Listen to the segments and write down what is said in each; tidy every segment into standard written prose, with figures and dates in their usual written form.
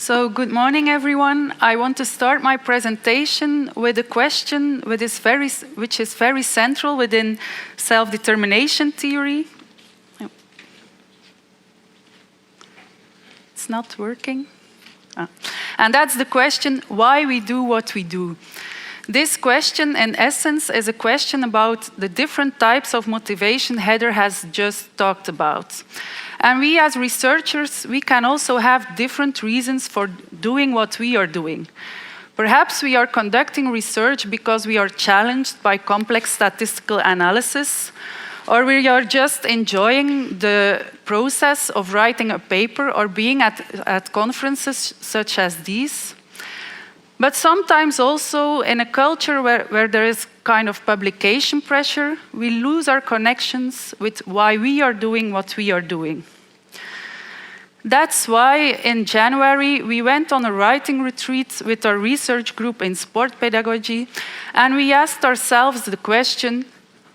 So good morning, everyone. I want to start my presentation with a question which is very central within self-determination theory. It's not working. And that's the question, why we do what we do. This question, in essence, is a question about the different types of motivation Heather has just talked about. And we as researchers, we can also have different reasons for doing what we are doing. Perhaps we are conducting research because we are challenged by complex statistical analysis, or we are just enjoying the process of writing a paper or being at conferences such as these. But sometimes also in a culture where there is kind of publication pressure, we lose our connections with why we are doing what we are doing. That's why in January we went on a writing retreat with our research group in sport pedagogy, and we asked ourselves the question,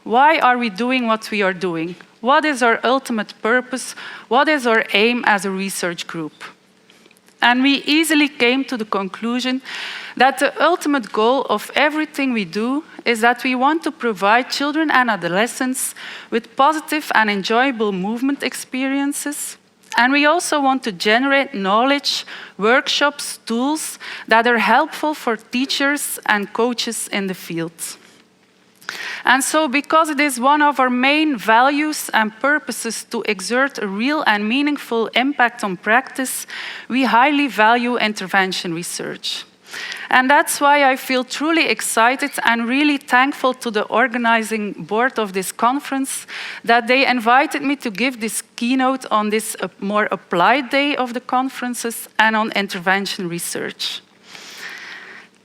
why are we doing what we are doing? What is our ultimate purpose? What is our aim as a research group? And we easily came to the conclusion that the ultimate goal of everything we do is that we want to provide children and adolescents with positive and enjoyable movement experiences. And we also want to generate knowledge, workshops, tools that are helpful for teachers and coaches in the field. And so, because it is one of our main values and purposes to exert a real and meaningful impact on practice, we highly value intervention research. And that's why I feel truly excited and really thankful to the organizing board of this conference that they invited me to give this keynote on this more applied day of the conferences and on intervention research.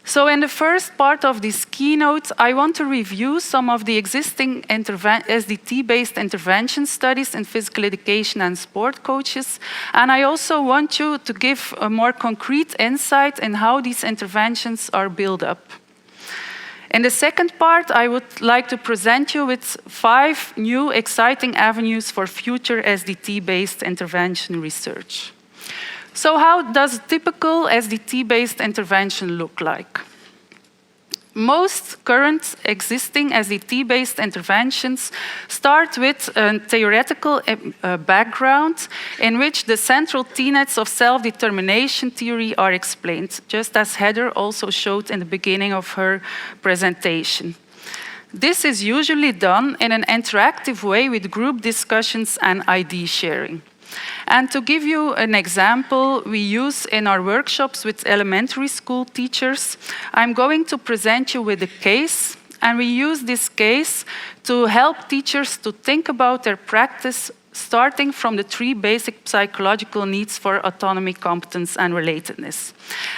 So in the first part of this keynote, I want to review some of the existing SDT-based intervention studies in physical education and sport coaches. And I also want you to give a more concrete insight in how these interventions are built up. In the second part, I would like to present you with 5 new exciting avenues for future SDT-based intervention research. So how does a typical SDT-based intervention look like? Most current existing SDT-based interventions start with a theoretical background in which the central tenets of self-determination theory are explained, just as Heather also showed in the beginning of her presentation. This is usually done in an interactive way with group discussions and idea sharing. And to give you an example we use in our workshops with elementary school teachers, I'm going to present you with a case, and we use this case to help teachers to think about their practice starting from the 3 basic psychological needs for autonomy, competence, and relatedness.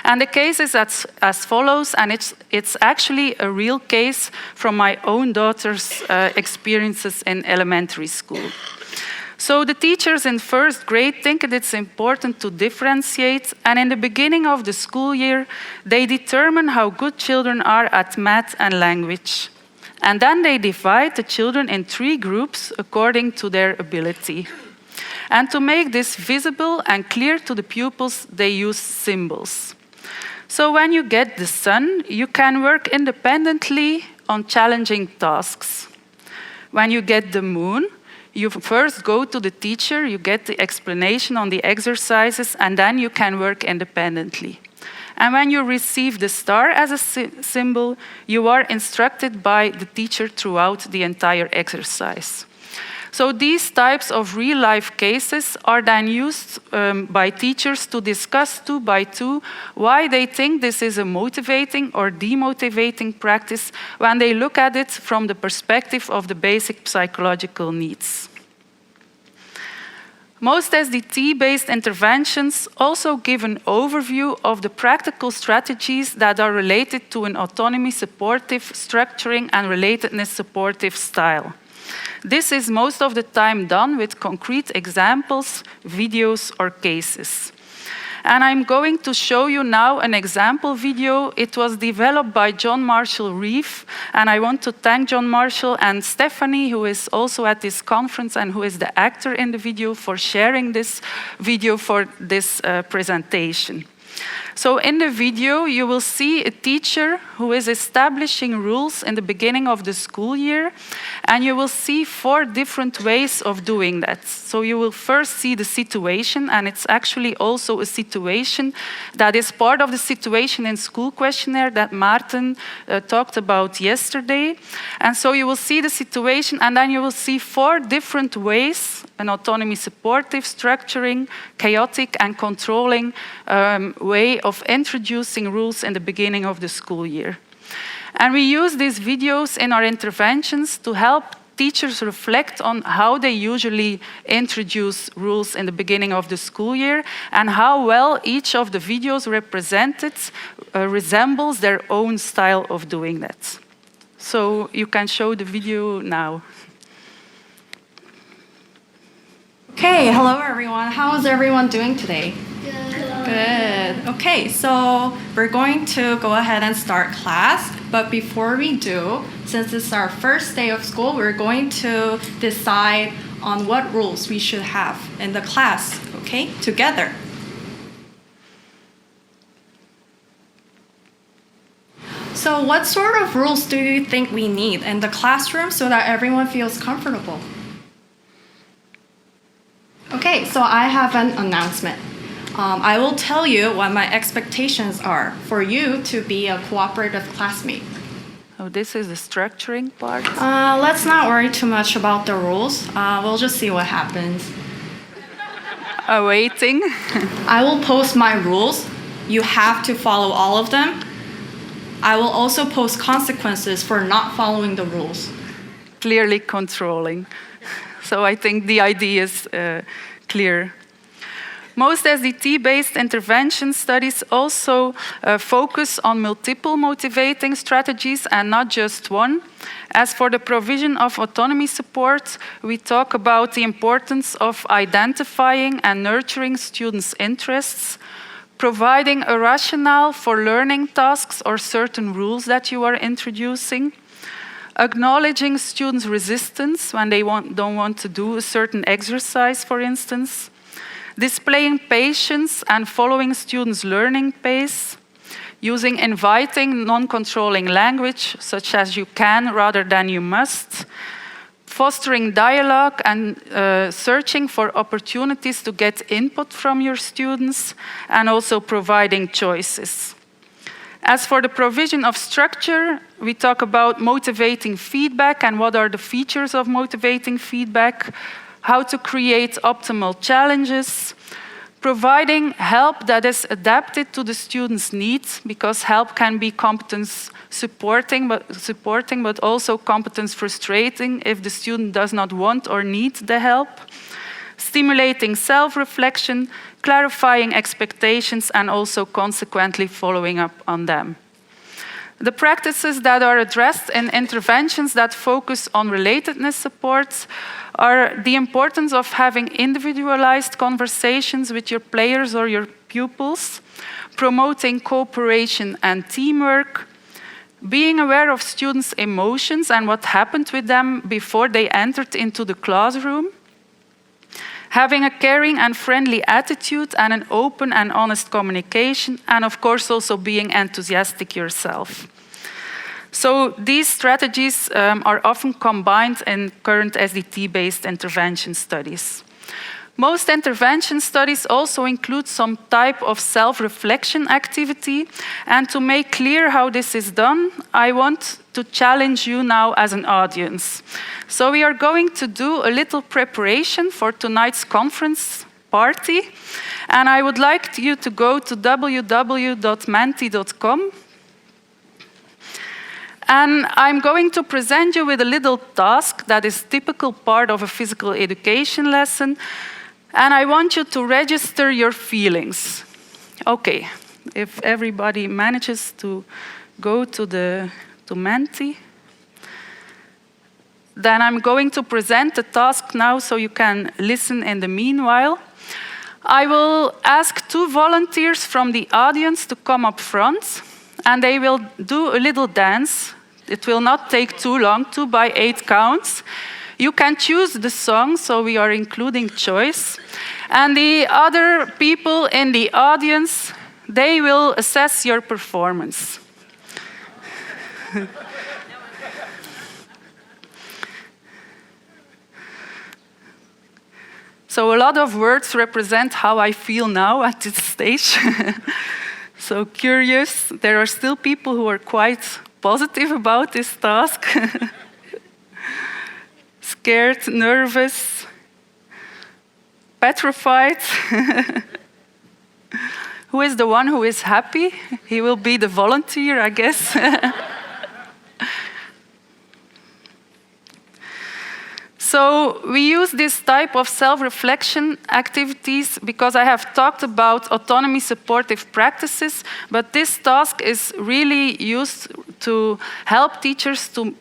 And the case is as follows, and it's actually a real case from my own daughter's experiences in elementary school. So the teachers in first grade think that it's important to differentiate, and in the beginning of the school year, they determine how good children are at math and language. And then they divide the children in 3 groups according to their ability. And to make this visible and clear to the pupils, they use symbols. So when you get the sun, you can work independently on challenging tasks. When you get the moon, you first go to the teacher, you get the explanation on the exercises, and then you can work independently. And when you receive the star as a symbol, you are instructed by the teacher throughout the entire exercise. So these types of real-life cases are then used by teachers to discuss 2 by 2 why they think this is a motivating or demotivating practice when they look at it from the perspective of the basic psychological needs. Most SDT-based interventions also give an overview of the practical strategies that are related to an autonomy-supportive, structuring, and relatedness-supportive style. This is most of the time done with concrete examples, videos, or cases. And I'm going to show you now an example video. It was developed by John Marshall Reeve, and I want to thank John Marshall and Stephanie, who is also at this conference and who is the actor in the video, for sharing this video for this presentation. So in the video, you will see a teacher who is establishing rules in the beginning of the school year, and you will see 4 different ways of doing that. So you will first see the situation, and it's actually also a situation that is part of the situation in school questionnaire that Maarten talked about yesterday. And so you will see the situation, and then you will see 4 different ways: an autonomy supportive, structuring, chaotic, and controlling way of introducing rules in the beginning of the school year. And we use these videos in our interventions to help teachers reflect on how they usually introduce rules in the beginning of the school year and how well each of the videos represented resembles their own style of doing that. So you can show the video now. Okay, hello everyone. How is everyone doing today? Good. Okay, so we're going to go ahead and start class. But before we do, since this is our first day of school, we're going to decide on what rules we should have in the class, okay, together. So what sort of rules do you think we need in the classroom so that everyone feels comfortable? Okay, so I have an announcement. I will tell you what my expectations are for you to be a cooperative classmate. Oh, this is the structuring part. Let's not worry too much about the rules. We'll just see what happens. Waiting. I will post my rules. You have to follow all of them. I will also post consequences for not following the rules. Clearly controlling. So I think the idea is clear. Most SDT-based intervention studies also focus on multiple motivating strategies and not just one. As for the provision of autonomy support, we talk about the importance of identifying and nurturing students' interests, providing a rationale for learning tasks or certain rules that you are introducing, acknowledging students' resistance when they don't want to do a certain exercise, for instance, displaying patience and following students' learning pace, using inviting, non-controlling language, such as you can rather than you must, fostering dialogue and searching for opportunities to get input from your students, and also providing choices. As for the provision of structure, we talk about motivating feedback and what are the features of motivating feedback, how to create optimal challenges, providing help that is adapted to the student's needs, because help can be competence supporting, but also competence frustrating if the student does not want or need the help, stimulating self-reflection, clarifying expectations, and also consequently following up on them. The practices that are addressed in interventions that focus on relatedness supports are the importance of having individualized conversations with your players or your pupils, promoting cooperation and teamwork, being aware of students' emotions and what happened with them before they entered into the classroom, having a caring and friendly attitude and an open and honest communication, and of course also being enthusiastic yourself. So these strategies are often combined in current SDT-based intervention studies. Most intervention studies also include some type of self-reflection activity, and to make clear how this is done, I want to challenge you now as an audience. So we are going to do a little preparation for tonight's conference party, and I would like you to go to www.menti.com. And I'm going to present you with a little task that is typical part of a physical education lesson. And I want you to register your feelings. Okay, if everybody manages to go to Menti, then I'm going to present the task now so you can listen in the meanwhile. I will ask 2 volunteers from the audience to come up front, and they will do a little dance. It will not take too long, 2 by 8 counts. You can choose the song, so we are including choice. And the other people in the audience, They will assess your performance. So a lot of words represent how I feel now at this stage. So curious, there are still people who are quite positive about this task. Scared, nervous, petrified. Who is the one who is happy? He will be the volunteer, I guess. So we use this type of self-reflection activities because I have talked about autonomy supportive practices, but this task is really used to help teachers to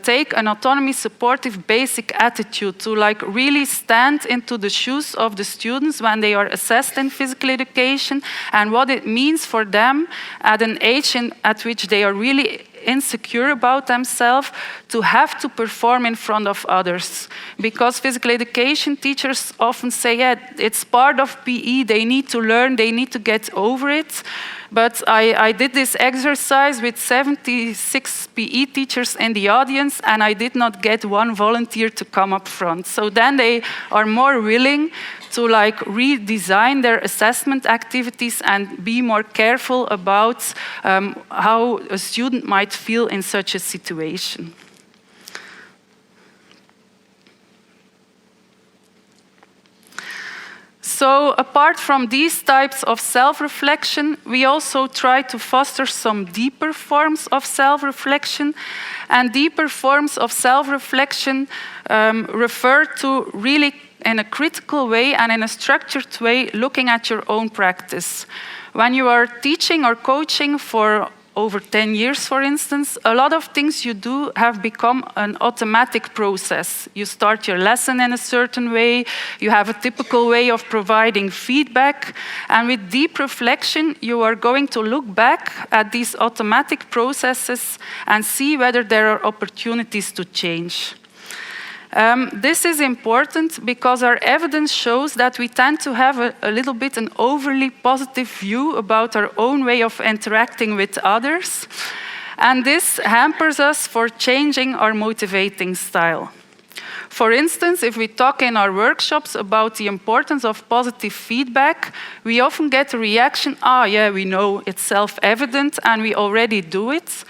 take an autonomy supportive basic attitude, to like really stand into the shoes of the students when they are assessed in physical education and what it means for them at an age at which they are really insecure about themselves to have to perform in front of others. Because physical education teachers often say, yeah, it's part of PE, they need to learn, they need to get over it. But I did this exercise with 76 PE teachers in the audience, and I did not get one volunteer to come up front. So then they are more willing to like redesign their assessment activities and be more careful about how a student might feel in such a situation. So apart from these types of self-reflection, we also try to foster some deeper forms of self-reflection. And deeper forms of self-reflection refer to really in a critical way and in a structured way looking at your own practice. When you are teaching or coaching for over 10 years, for instance, a lot of things you do have become an automatic process. You start your lesson in a certain way, you have a typical way of providing feedback, and with deep reflection, you are going to look back at these automatic processes and see whether there are opportunities to change. This is important because our evidence shows that we tend to have a little bit an overly positive view about our own way of interacting with others. And this hampers us for changing our motivating style. For instance, if we talk in our workshops about the importance of positive feedback, we often get a reaction, yeah, we know it's self-evident and we already do it.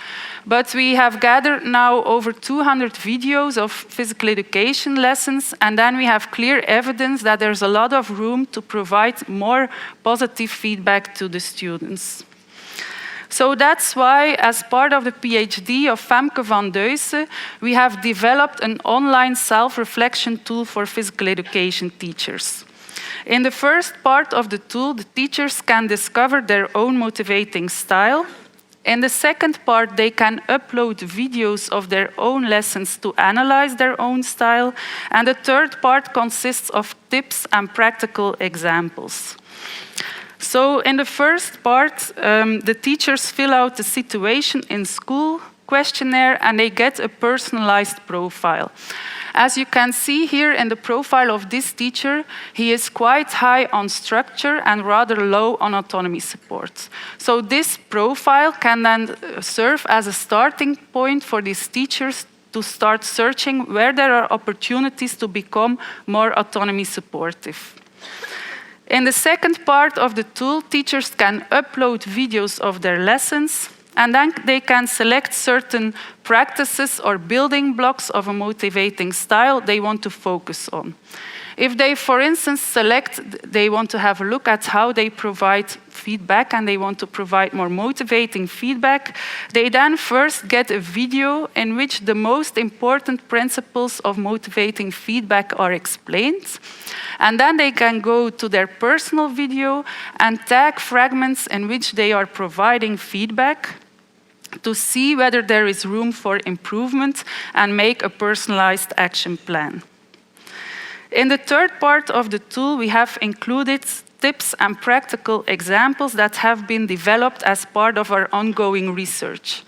But we have gathered now over 200 videos of physical education lessons, and then we have clear evidence that there's a lot of room to provide more positive feedback to the students. So that's why, as part of the PhD of Femke van Deusen, we have developed an online self-reflection tool for physical education teachers. In the first part of the tool, the teachers can discover their own motivating style. In the second part, they can upload videos of their own lessons to analyze their own style. And the third part consists of tips and practical examples. So in the first part, the teachers fill out the situation in school questionnaire and they get a personalized profile. As you can see here in the profile of this teacher, he is quite high on structure and rather low on autonomy support. So this profile can then serve as a starting point for these teachers to start searching where there are opportunities to become more autonomy supportive. In the second part of the tool, teachers can upload videos of their lessons, and then they can select certain practices or building blocks of a motivating style they want to focus on. If they, for instance, they want to have a look at how they provide feedback and they want to provide more motivating feedback, they then first get a video in which the most important principles of motivating feedback are explained. And then they can go to their personal video and tag fragments in which they are providing feedback to see whether there is room for improvement and make a personalized action plan. In the third part of the tool, we have included tips and practical examples that have been developed as part of our ongoing research.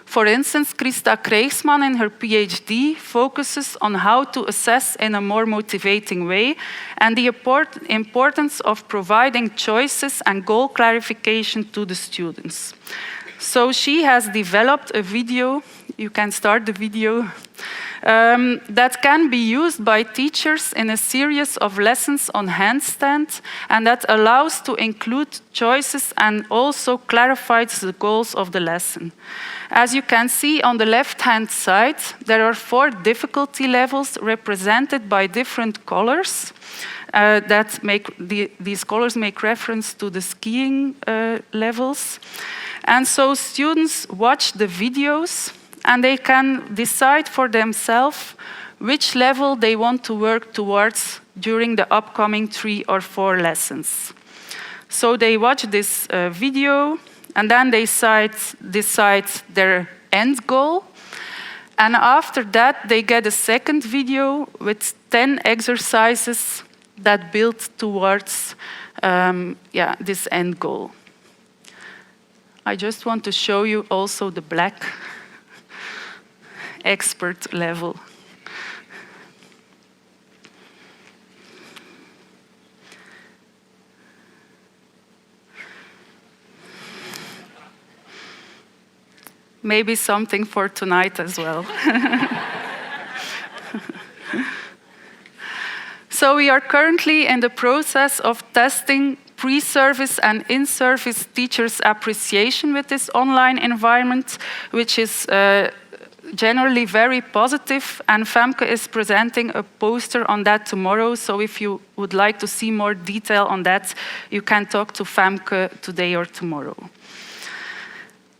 For instance, Christa Krijgsman in her PhD focuses on how to assess in a more motivating way and the importance of providing choices and goal clarification to the students. So she has developed a video, you can start the video, that can be used by teachers in a series of lessons on handstand, and that allows to include choices and also clarifies the goals of the lesson. As you can see on the left-hand side, there are 4 difficulty levels represented by different colors. These colors make reference to the skiing levels. And so students watch the videos and they can decide for themselves which level they want to work towards during the upcoming 3 or 4 lessons. So they watch this video and then they decide their end goal. And after that, they get a second video with 10 exercises that build towards this end goal. I just want to show you also the black expert level. Maybe something for tonight as well. So we are currently in the process of testing pre-service and in-service teachers' appreciation with this online environment, which is generally very positive, and Femke is presenting a poster on that tomorrow, so if you would like to see more detail on that, you can talk to Femke today or tomorrow.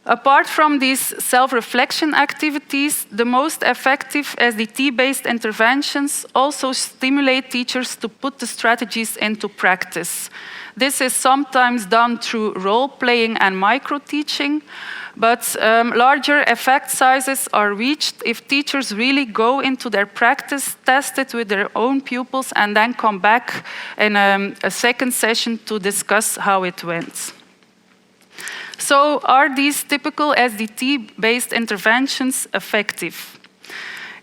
Apart from these self-reflection activities, the most effective SDT-based interventions also stimulate teachers to put the strategies into practice. This is sometimes done through role-playing and micro-teaching, but larger effect sizes are reached if teachers really go into their practice, test it with their own pupils, and then come back in a second session to discuss how it went. So, are these typical SDT-based interventions effective?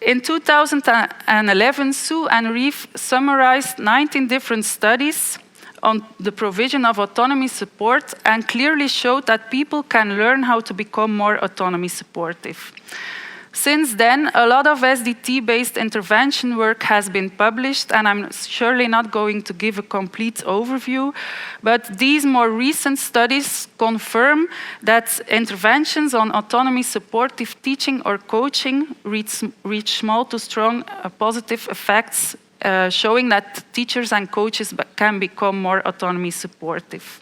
In 2011, Sue and Reeve summarized 19 different studies on the provision of autonomy support and clearly showed that people can learn how to become more autonomy supportive. Since then, a lot of SDT-based intervention work has been published, and I'm surely not going to give a complete overview, but these more recent studies confirm that interventions on autonomy supportive teaching or coaching reach small to strong positive effects, showing that teachers and coaches can become more autonomy supportive.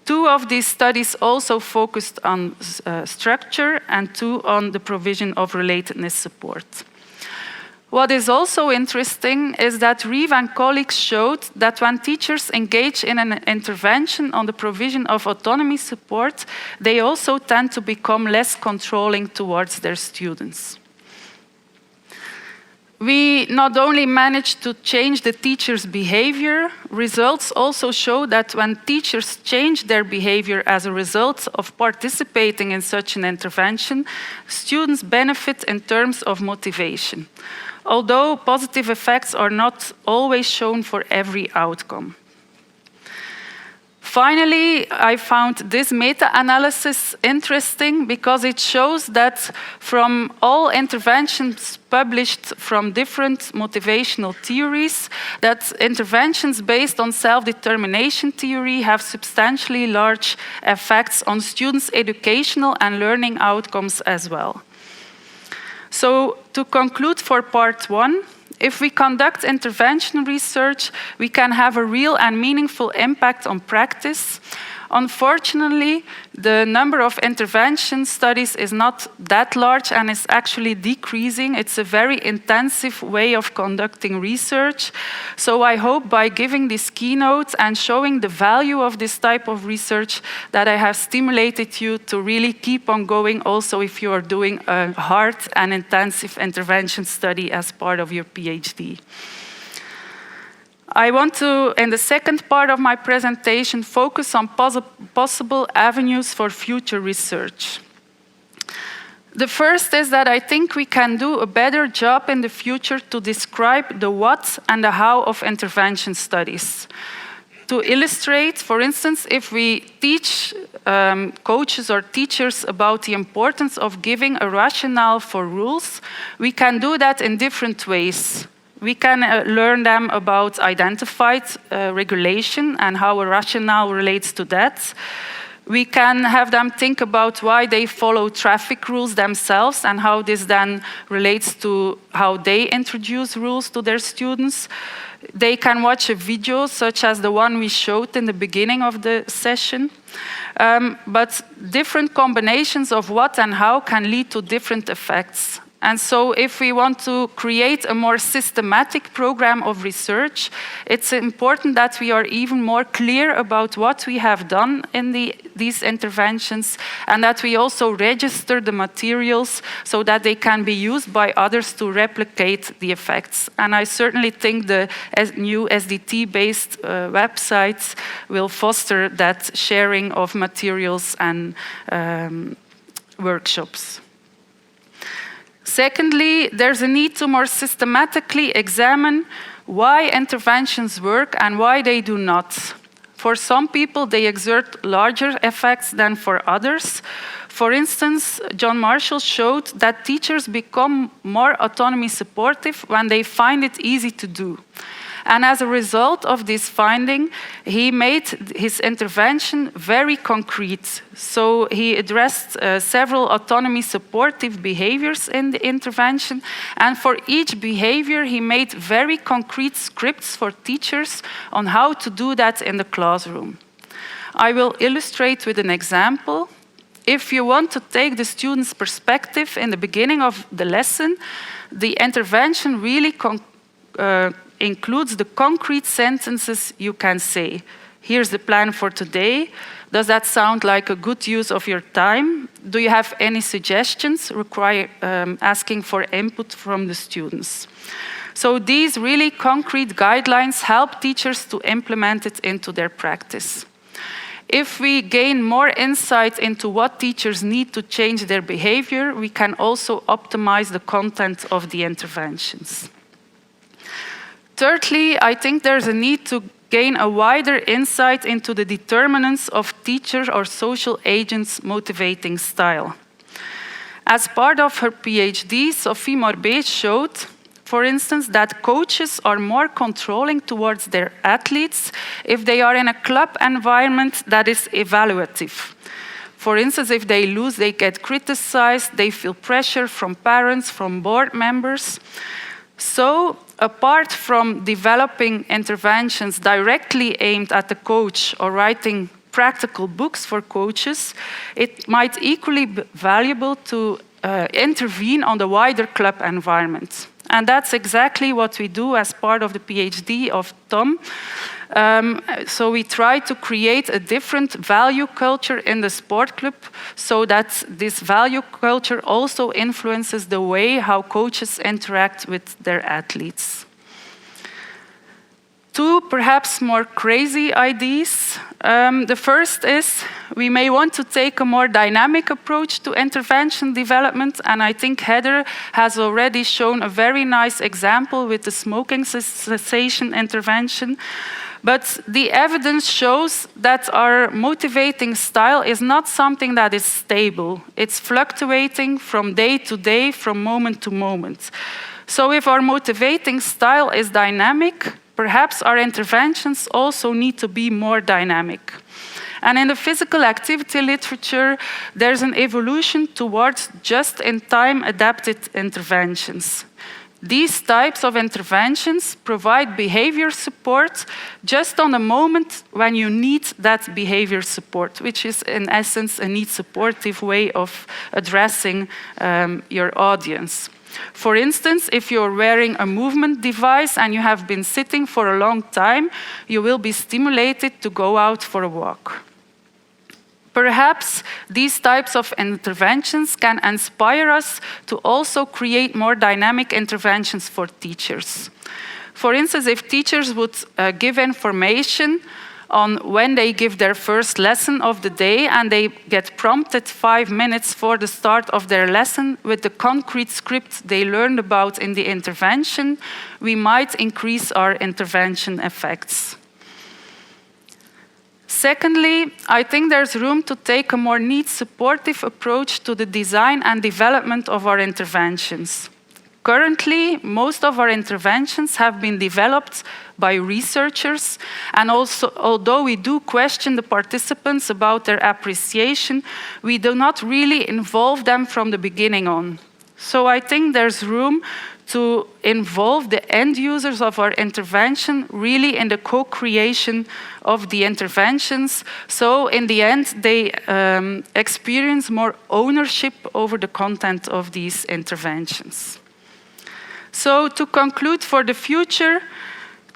2 of these studies also focused on structure and 2 on the provision of relatedness support. What is also interesting is that Reeve and colleagues showed that when teachers engage in an intervention on the provision of autonomy support, they also tend to become less controlling towards their students. We not only managed to change the teacher's behavior, results also show that when teachers change their behavior as a result of participating in such an intervention, students benefit in terms of motivation, although positive effects are not always shown for every outcome. Finally, I found this meta-analysis interesting because it shows that from all interventions published from different motivational theories, that interventions based on self-determination theory have substantially large effects on students' educational and learning outcomes as well. So, to conclude for part 1, if we conduct intervention research, we can have a real and meaningful impact on practice. Unfortunately, the number of intervention studies is not that large and is actually decreasing. It's a very intensive way of conducting research. So I hope by giving this keynote and showing the value of this type of research that I have stimulated you to really keep on going also if you are doing a hard and intensive intervention study as part of your PhD. I want to, in the second part of my presentation, focus on possible avenues for future research. The first is that I think we can do a better job in the future to describe the what and the how of intervention studies. To illustrate, for instance, if we teach coaches or teachers about the importance of giving a rationale for rules, we can do that in different ways. We can learn them about identified regulation and how a rationale relates to that. We can have them think about why they follow traffic rules themselves and how this then relates to how they introduce rules to their students. They can watch a video such as the one we showed in the beginning of the session. But different combinations of what and how can lead to different effects. And so if we want to create a more systematic program of research, it's important that we are even more clear about what we have done in these interventions, and that we also register the materials so that they can be used by others to replicate the effects. And I certainly think the new SDT-based websites will foster that sharing of materials and workshops. Secondly, there's a need to more systematically examine why interventions work and why they do not. For some people, they exert larger effects than for others. For instance, John Marshall showed that teachers become more autonomy supportive when they find it easy to do. And as a result of this finding, he made his intervention very concrete. So he addressed several autonomy supportive behaviors in the intervention. And for each behavior, he made very concrete scripts for teachers on how to do that in the classroom. I will illustrate with an example. If you want to take the student's perspective in the beginning of the lesson, the intervention really includes the concrete sentences you can say. Here's the plan for today. Does that sound like a good use of your time? Do you have any suggestions? Asking for input from the students. So these really concrete guidelines help teachers to implement it into their practice. If we gain more insight into what teachers need to change their behavior, we can also optimize the content of the interventions. Thirdly, I think there's a need to gain a wider insight into the determinants of teacher or social agents' motivating style. As part of her PhD, Sophie Morbet showed, for instance, that coaches are more controlling towards their athletes if they are in a club environment that is evaluative. For instance, if they lose, they get criticized, they feel pressure from parents, from board members. So, apart from developing interventions directly aimed at the coach or writing practical books for coaches, it might equally be valuable to intervene on the wider club environment. And that's exactly what we do as part of the PhD of Tom. So we try to create a different value culture in the sport club so that this value culture also influences the way how coaches interact with their athletes. Two perhaps more crazy ideas. The first is we may want to take a more dynamic approach to intervention development, and I think Heather has already shown a very nice example with the smoking cessation intervention. But the evidence shows that our motivating style is not something that is stable. It's fluctuating from day to day, from moment to moment. So if our motivating style is dynamic, perhaps our interventions also need to be more dynamic. And in the physical activity literature, there's an evolution towards just-in-time adapted interventions. These types of interventions provide behavior support just on the moment when you need that behavior support, which is in essence a need-supportive way of addressing your audience. For instance, if you're wearing a movement device and you have been sitting for a long time, you will be stimulated to go out for a walk. Perhaps these types of interventions can inspire us to also create more dynamic interventions for teachers. For instance, if teachers would give information on when they give their first lesson of the day and they get prompted 5 minutes for the start of their lesson with the concrete script they learned about in the intervention, we might increase our intervention effects. Secondly, I think there's room to take a more needs-supportive approach to the design and development of our interventions. Currently, most of our interventions have been developed by researchers, and also, although we do question the participants about their appreciation, we do not really involve them from the beginning on. So I think there's room to involve the end users of our intervention really in the co-creation of the interventions. So in the end, they experience more ownership over the content of these interventions. So to conclude, for the future,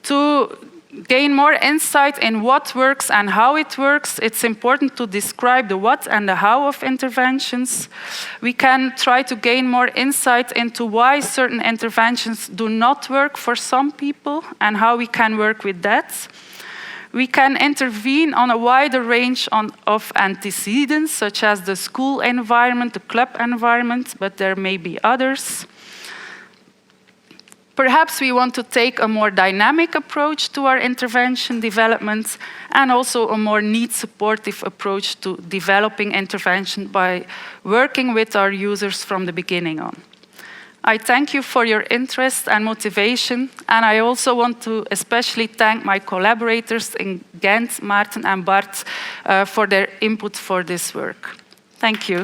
to gain more insight in what works and how it works, it's important to describe the what and the how of interventions. We can try to gain more insight into why certain interventions do not work for some people and how we can work with that. We can intervene on a wider range of antecedents, such as the school environment, the club environment, but there may be others. Perhaps we want to take a more dynamic approach to our intervention development and also a more needs-supportive approach to developing intervention by working with our users from the beginning on. I thank you for your interest and motivation, and I also want to especially thank my collaborators in Ghent, Maarten and Bart, for their input for this work. Thank you.